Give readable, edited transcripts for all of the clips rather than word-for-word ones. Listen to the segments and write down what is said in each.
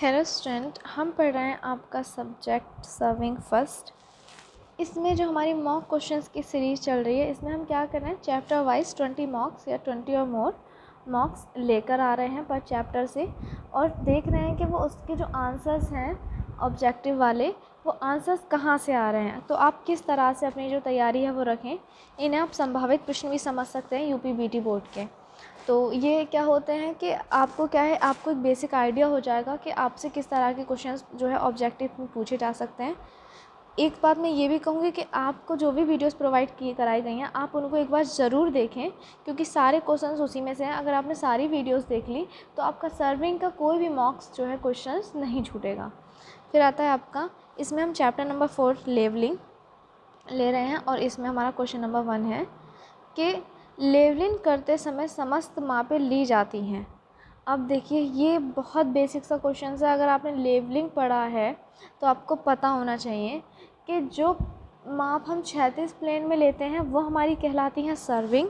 Hello student, हम पढ़ रहे हैं आपका सब्जेक्ट सर्विंग फर्स्ट। इसमें जो हमारी मॉक क्वेश्चंस की सीरीज़ चल रही है, इसमें हम क्या कर रहे हैं, चैप्टर वाइज 20 मॉक्स या 20 और मोर मॉक्स लेकर आ रहे हैं पर चैप्टर से, और देख रहे हैं कि वो उसके जो आंसर्स हैं ऑब्जेक्टिव वाले, वो आंसर्स कहाँ से आ रहे हैं। तो आप किस तरह से अपनी जो तैयारी है वो रखें। इन्हें आप संभावित प्रश्न भी समझ सकते हैं यूपी बीटी बोर्ड के। तो ये क्या होते हैं कि आपको क्या है, आपको एक बेसिक आइडिया हो जाएगा कि आपसे किस तरह के क्वेश्चंस जो है ऑब्जेक्टिव में पूछे जा सकते हैं। एक बात मैं ये भी कहूँगी कि आपको जो भी वीडियोस प्रोवाइड की कराई गई हैं, आप उनको एक बार ज़रूर देखें, क्योंकि सारे क्वेश्चंस उसी में से हैं। अगर आपने सारी वीडियोस देख ली तो आपका सर्विंग का कोई भी मॉक्स जो है क्वेश्चंस नहीं छूटेगा। फिर आता है आपका, इसमें हम चैप्टर नंबर 4 लेवलिंग ले रहे हैं, और इसमें हमारा क्वेश्चन नंबर 1 है कि लेवलिंग करते समय समस्त मापें ली जाती हैं। अब देखिए, ये बहुत बेसिक सा क्वेश्चन है। अगर आपने लेवलिंग पढ़ा है तो आपको पता होना चाहिए कि जो माप हम क्षैतिज प्लेन में लेते हैं वो हमारी कहलाती हैं सर्विंग।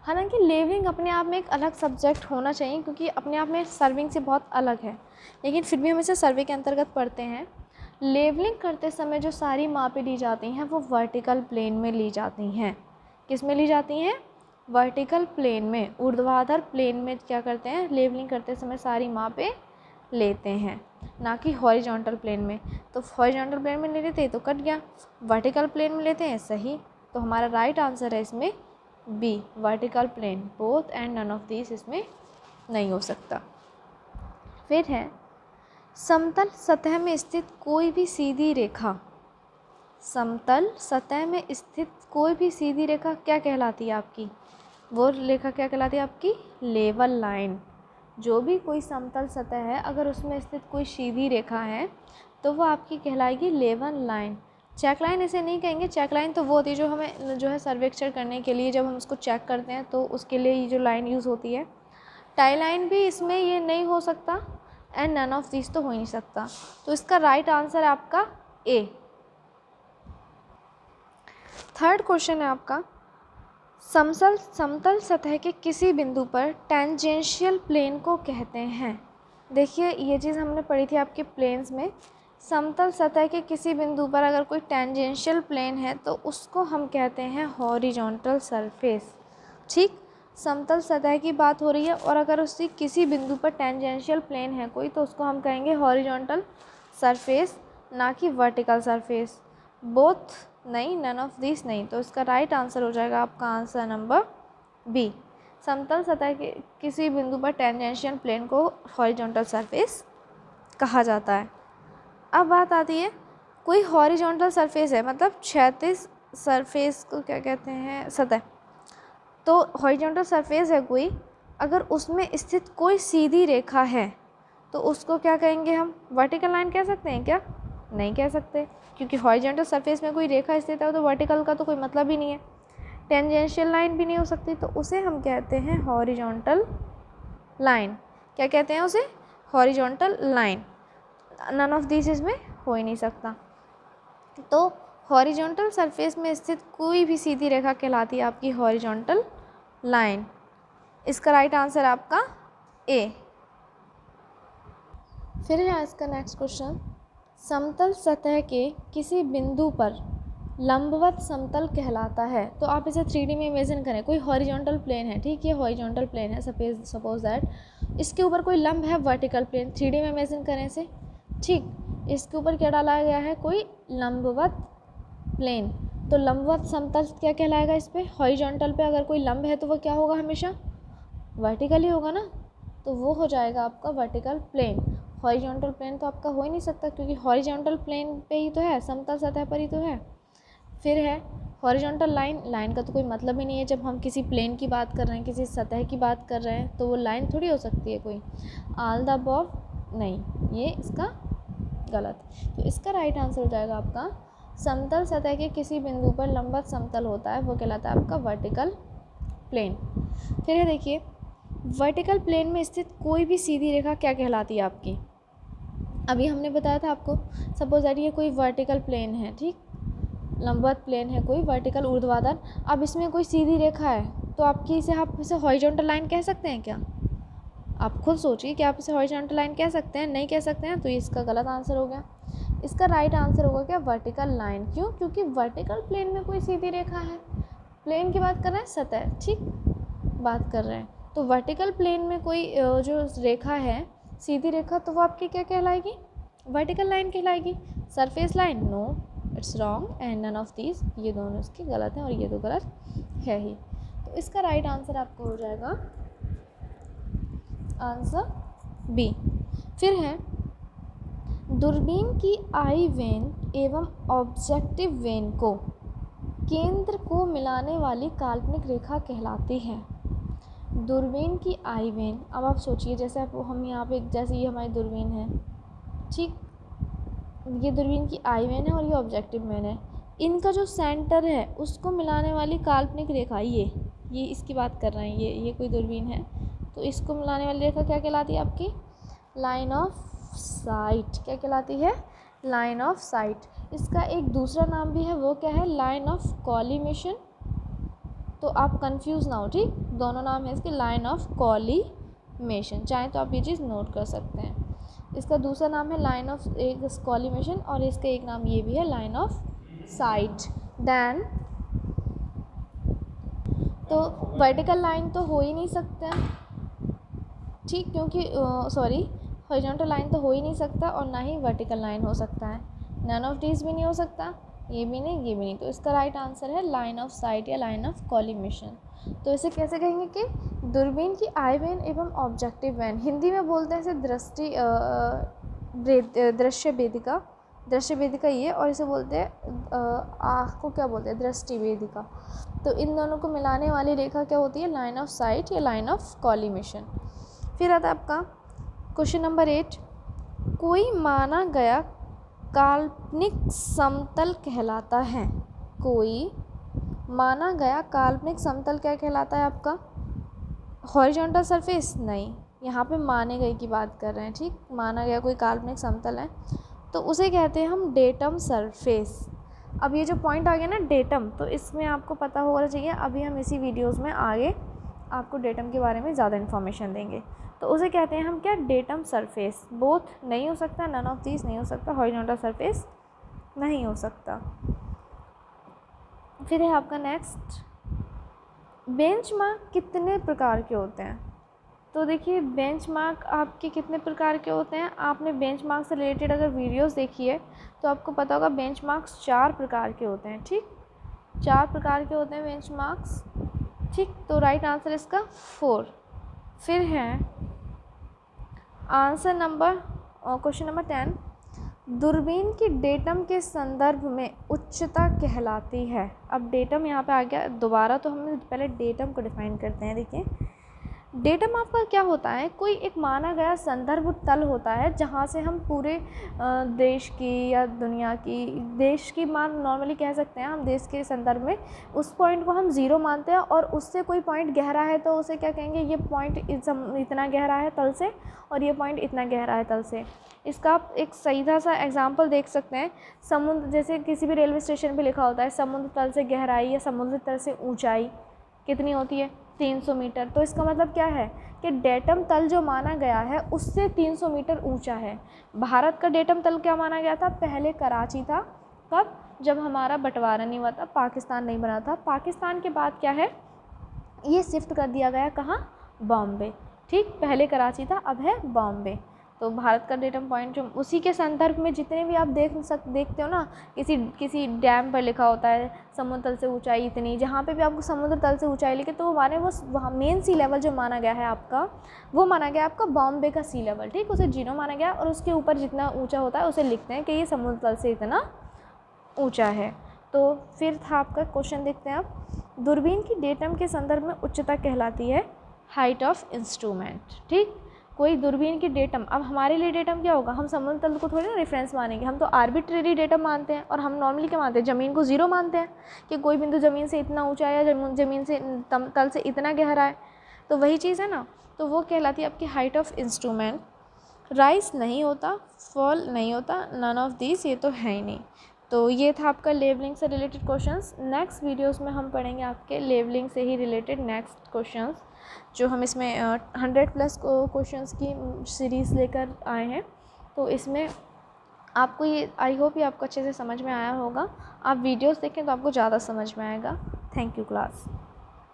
हालांकि लेवलिंग अपने आप में एक अलग सब्जेक्ट होना चाहिए, क्योंकि अपने आप में सर्विंग से बहुत अलग है, लेकिन फिर भी हम इसे सर्वे के अंतर्गत पढ़ते हैं। लेवलिंग करते समय जो सारी मापें ली जाती हैं वो वर्टिकल प्लेन में ली जाती हैं। किस में ली जाती हैं? वर्टिकल प्लेन में, ऊर्ध्वाधर प्लेन में क्या करते हैं, लेवलिंग करते समय सारी मापें लेते हैं, ना कि हॉरिजॉन्टल प्लेन में। तो हॉरिजॉन्टल प्लेन में ले लेते तो कट गया, वर्टिकल प्लेन में लेते हैं, सही। तो हमारा राइट आंसर है इसमें B, vertical plane. Both and none of this इसमें नहीं हो सकता। फिर है, समतल सतह में स्थित कोई भी सीधी रेखा, समतल सतह में स्थित कोई भी सीधी रेखा क्या कहलाती है आपकी? वो रेखा क्या कहलाती है आपकी? Level line. जो भी कोई समतल सतह है, अगर उसमें स्थित कोई सीधी रेखा है तो वो आपकी कहलाएगी लेवल लाइन। चेक लाइन इसे नहीं कहेंगे। चेक लाइन तो वो होती है जो हमें जो है सर्वेक्षण करने के लिए, जब हम उसको चेक करते हैं तो उसके लिए ये जो लाइन यूज़ होती है। टाई लाइन भी इसमें ये नहीं हो सकता, एंड नन ऑफ दिस तो हो ही नहीं सकता। तो इसका राइट आंसर है आपका ए। थर्ड क्वेश्चन है आपका, समतल सतह के किसी बिंदु पर टेंजेंशियल प्लेन को कहते हैं। देखिए, ये चीज़ हमने पढ़ी थी आपके प्लेन्स में। समतल सतह के किसी बिंदु पर अगर कोई टेंजेंशियल प्लेन है तो उसको हम कहते हैं हॉरिजॉन्टल सरफेस। ठीक, समतल सतह की बात हो रही है, और अगर उसकी किसी बिंदु पर टेंजेंशियल प्लेन है कोई, तो उसको हम कहेंगे हॉरिजॉन्टल सरफेस, ना कि वर्टिकल सरफेस। बोथ नहीं, नन ऑफ दिस नहीं। तो इसका राइट आंसर हो जाएगा आपका आंसर नंबर बी। समतल सतह के किसी बिंदु पर टेंजेंशियल प्लेन को हॉरिजॉन्टल सरफेस कहा जाता है। अब बात आती है, कोई हॉरिजॉन्टल सरफेस है, मतलब क्षैतिज सरफेस को क्या कहते हैं? सतह। तो हॉरिजॉन्टल सरफेस है कोई, अगर उसमें स्थित कोई सीधी रेखा है तो उसको क्या कहेंगे हम? वर्टिकल लाइन कह सकते हैं क्या? नहीं कह सकते, क्योंकि हॉरिजॉन्टल सरफेस में कोई रेखा स्थित है तो वर्टिकल का तो कोई मतलब ही नहीं है। टेंजेंशियल लाइन भी नहीं हो सकती, तो उसे हम कहते हैं हॉरिजॉन्टल लाइन। क्या कहते हैं उसे? Horizontal line. None of this इसमें हो ही नहीं सकता। तो हॉरिजॉन्टल सरफेस में स्थित कोई भी सीधी रेखा कहलाती है आपकी हॉरिजॉन्टल लाइन। इसका राइट आंसर आपका ए। फिर है इसका नेक्स्ट क्वेश्चन, समतल सतह के किसी बिंदु पर लंबवत समतल कहलाता है। तो आप इसे 3D में इमेजिन करें। कोई हॉरिजॉन्टल प्लेन है, ठीक, ये हॉरिजॉन्टल प्लेन है, सपोज दैट इसके ऊपर कोई लंब है, वर्टिकल प्लेन। 3D में इमेजिन करें इसे, ठीक। इसके ऊपर क्या डाला गया है? कोई लंबवत प्लेन। तो लंबवत समतल क्या कहलाएगा इस पर? हॉरिजॉन्टल पे अगर कोई लंब है तो वो क्या होगा? हमेशा वर्टिकल ही होगा ना। तो वो हो जाएगा आपका वर्टिकल प्लेन। हॉरिजॉन्टल प्लेन तो आपका हो ही नहीं सकता, क्योंकि हॉरिजॉन्टल प्लेन पे ही तो है, समतल सतह पर ही तो है। फिर है हॉरिजॉन्टल लाइन। लाइन का तो कोई मतलब ही नहीं है। जब हम किसी प्लेन की बात कर रहे हैं, किसी सतह की बात कर रहे हैं, तो वो लाइन थोड़ी हो सकती है कोई। ऑल द अबव नहीं, ये इसका गलत। तो इसका राइट आंसर हो जाएगा आपका, समतल सतह के किसी बिंदु पर लंबवत समतल होता है, वो कहलाता है आपका वर्टिकल प्लेन। फिर है देखिए, वर्टिकल प्लेन में स्थित कोई भी सीधी रेखा क्या कहलाती है आपकी? अभी हमने बताया था आपको, सपोज दैट ये कोई वर्टिकल प्लेन है, ठीक, लंबवत प्लेन है कोई, वर्टिकल ऊर्ध्वाधर। अब इसमें कोई सीधी रेखा है तो आपकी आप इसे हॉरिजॉन्टल लाइन कह सकते हैं क्या? आप खुद सोचिए कि आप इसे हॉरिजॉन्टल लाइन कह सकते हैं, नहीं कह सकते हैं, तो इसका गलत आंसर हो गया। इसका राइट आंसर होगा क्या, वर्टिकल लाइन। क्यों? क्योंकि वर्टिकल प्लेन में कोई सीधी रेखा है, प्लेन की बात कर रहे हैं, सतह, ठीक बात कर रहे हैं। तो वर्टिकल प्लेन में कोई जो रेखा है, सीधी रेखा, तो वो आपकी क्या कहलाएगी, वर्टिकल लाइन कहलाएगी। Surface line, no, it's wrong and none of these, ये दोनों इसके गलत हैं और ये तो गलत है ही। तो इसका राइट आंसर आपको हो जाएगा आंसर बी। फिर है, दूरबीन की आई वेन एवं ऑब्जेक्टिव वेन को केंद्र को मिलाने वाली काल्पनिक रेखा कहलाती है। दूरबीन की आई वेन, अब आप सोचिए जैसे हम यहाँ पे, जैसे ये हमारी दूरबीन है, ठीक, ये दूरबीन की आई वेन है और ये ऑब्जेक्टिव वेन है, इनका जो सेंटर है उसको मिलाने वाली काल्पनिक रेखा, ये इसकी बात कर रहे हैं, ये कोई दूरबीन है, तो इसको मिलाने वाली रेखा क्या कहलाती है आपकी, लाइन ऑफ साइट। क्या कहलाती है, लाइन ऑफ साइट। इसका एक दूसरा नाम भी है, वो क्या है, लाइन ऑफ कॉलीमेशन। तो आप कंफ्यूज ना हो, ठीक, दोनों नाम है इसके, लाइन ऑफ कॉलीमेशन, चाहे तो आप ये चीज़ नोट कर सकते हैं। इसका दूसरा नाम है लाइन ऑफ एक कॉलीमेशन और इसका एक नाम ये भी है, लाइन ऑफ साइट। देन तो वर्टिकल लाइन तो हो ही नहीं सकते हैं, ठीक, क्योंकि सॉरी, हॉरिजॉन्टल लाइन तो हो ही नहीं सकता और ना ही वर्टिकल लाइन हो सकता है, नन ऑफ दीज भी नहीं हो सकता, ये भी नहीं, ये भी नहीं। तो इसका राइट आंसर है लाइन ऑफ साइट या लाइन ऑफ कॉलीमेशन। तो इसे कैसे कहेंगे कि दूरबीन की आई वेन एवं ऑब्जेक्टिव वेन, हिंदी में बोलते हैं इसे दृश्य वेदिका, दृश्य वेदिका ये, और इसे बोलते हैं आँख को क्या बोलते हैं, दृष्टि वेदिका। तो इन दोनों को मिलाने वाली रेखा क्या होती है, लाइन ऑफ साइट या लाइन ऑफ कॉलीमेशन। फिर आता है आपका क्वेश्चन नंबर 8, कोई माना गया काल्पनिक समतल कहलाता है। कोई माना गया काल्पनिक समतल क्या कहलाता है आपका, हॉरिजॉन्टल सरफेस, नहीं, यहाँ पे माने गए की बात कर रहे हैं, ठीक, माना गया कोई काल्पनिक समतल है तो उसे कहते हैं हम डेटम सरफेस। अब ये जो पॉइंट आ गया ना डेटम, तो इसमें आपको पता होना चाहिए, अभी हम इसी वीडियोस में आगे आपको डेटम के बारे में ज़्यादा इन्फॉर्मेशन देंगे। तो उसे कहते हैं हम क्या, डेटम सरफेस। बोथ नहीं हो सकता, नन ऑफ दीज नहीं हो सकता, हॉरिजॉन्टल सरफेस नहीं हो सकता। फिर है आपका नेक्स्ट, बेंचमार्क कितने प्रकार के होते हैं। तो देखिए बेंचमार्क आपके कितने प्रकार के होते हैं, आपने बेंचमार्क से रिलेटेड अगर वीडियोस देखी है तो आपको पता होगा बेंचमार्क्स 4 प्रकार के होते हैं, ठीक, 4 प्रकार के होते हैं बेंचमार्क्स, ठीक। तो राइट आंसर इसका 4। फिर है आंसर नंबर क्वेश्चन नंबर 10, दूरबीन की डेटम के संदर्भ में उच्चता कहलाती है। अब डेटम यहाँ पे आ गया दोबारा, तो हम पहले डेटम को डिफाइन करते हैं। देखिए डेटम आपका क्या होता है, कोई एक माना गया संदर्भ तल होता है जहाँ से हम पूरे देश की या दुनिया की, देश की मान नॉर्मली कह सकते हैं हम, देश के संदर्भ में उस पॉइंट को हम ज़ीरो मानते हैं और उससे कोई पॉइंट गहरा है तो उसे क्या कहेंगे, ये पॉइंट इतना गहरा है तल से और ये पॉइंट इतना गहरा है तल से। इसका आप एक सीधा सा एग्जाम्पल देख सकते हैं, समुद्र, जैसे किसी भी रेलवे स्टेशन पर लिखा होता है समुद्र तल से गहराई या समुद्र तल से ऊँचाई कितनी होती है, 300 मीटर। तो इसका मतलब क्या है कि डेटम तल जो माना गया है उससे 300 मीटर ऊंचा है। भारत का डेटम तल क्या माना गया था, पहले कराची था, कब, जब हमारा बंटवारा नहीं हुआ था, पाकिस्तान नहीं बना था। पाकिस्तान के बाद क्या है, ये शिफ्ट कर दिया गया कहाँ, बॉम्बे, ठीक, पहले कराची था, अब है बॉम्बे। तो भारत का डेटम पॉइंट जो उसी के संदर्भ में जितने भी आप देखते हो ना, किसी डैम पर लिखा होता है समुद्र तल से ऊंचाई इतनी, जहाँ पे भी आपको समुद्र तल से ऊंचाई लिखे तो वो माने वो वहाँ मेन सी लेवल जो माना गया है आपका, वो माना गया आपका बॉम्बे का सी लेवल, ठीक, उसे 0 माना गया और उसके ऊपर जितना ऊँचा होता है उसे लिखते हैं कि ये समुद्र तल से इतना ऊँचा है। तो फिर था आपका क्वेश्चन, देखते हैं आप, दूरबीन की डेटम के संदर्भ में उच्चता कहलाती है हाइट ऑफ इंस्ट्रूमेंट, ठीक। कोई दूरबीन की डेटम, अब हमारे लिए डेटम क्या होगा, हम समुद्र तल को थोड़ी ना रेफरेंस मानेंगे, हम तो आर्बिट्रेरी डेटम मानते हैं और हम नॉर्मली क्या मानते हैं, ज़मीन को 0 मानते हैं कि कोई बिंदु ज़मीन से इतना ऊंचा है या ज़मीन से तल से इतना गहरा है, तो वही चीज़ है ना, तो वो कहलाती है आपकी हाइट ऑफ इंस्ट्रूमेंट। राइज नहीं होता, फॉल नहीं होता, नन ऑफ दिस, ये तो है ही नहीं। तो ये था आपका लेवलिंग से रिलेटेड क्वेश्चंस। नेक्स्ट वीडियोस में हम पढ़ेंगे आपके लेवलिंग से ही रिलेटेड नेक्स्ट क्वेश्चंस। जो हम इसमें 100+ क्वेश्चंस की सीरीज़ लेकर आए हैं। तो इसमें आपको ये, आई होप ये आपको अच्छे से समझ में आया होगा। आप वीडियोस देखें तो आपको ज़्यादा समझ में आएगा। Thank you class.